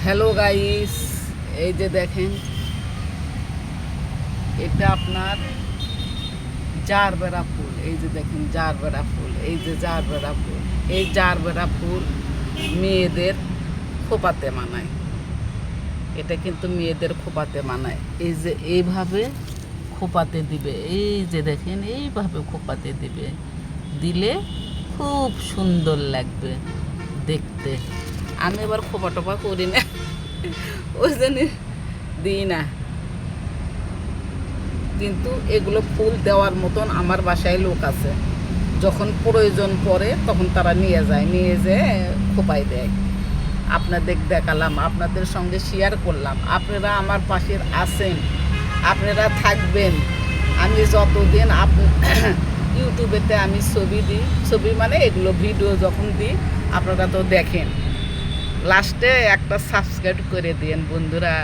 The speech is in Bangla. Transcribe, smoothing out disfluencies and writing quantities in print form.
হ্যালো গাইস, এই যে দেখেন, এটা আপনার জারবেরা ফুল। এই যে দেখেন জারবেরা ফুল, এই যে জারবেরা ফুল। এই জারবেরা ফুল মেয়েদের খোপাতে মানায়। এটা কিন্তু মেয়েদের খোপাতে মানায়। এই যে এইভাবে খোপাতে দিবে, এই যে দেখেন এইভাবে খোপাতে দিবে, দিলে খুব সুন্দর লাগবে দেখতে। আমি এবার খোপা টোপা করি না, ওই জন্য দিই না। কিন্তু এগুলো ফুল দেওয়ার মতন আমার বাসায় লোক আছে। যখন প্রয়োজন পড়ে তখন তারা নিয়ে যায়, নিয়ে যেয়ে খোপায় দেয়। আপনাদের দেখালাম, আপনাদের সঙ্গে শেয়ার করলাম। আপনারা আমার পাশে আছেন, আপনারা থাকবেন। আমি যতদিন ইউটিউবেতে আমি ছবি দিই, ছবি মানে এগুলো ভিডিও যখন দিই আপনারা তো দেখেন। লাস্টে একটা সাবস্ক্রাইব করে দিন বন্ধুরা।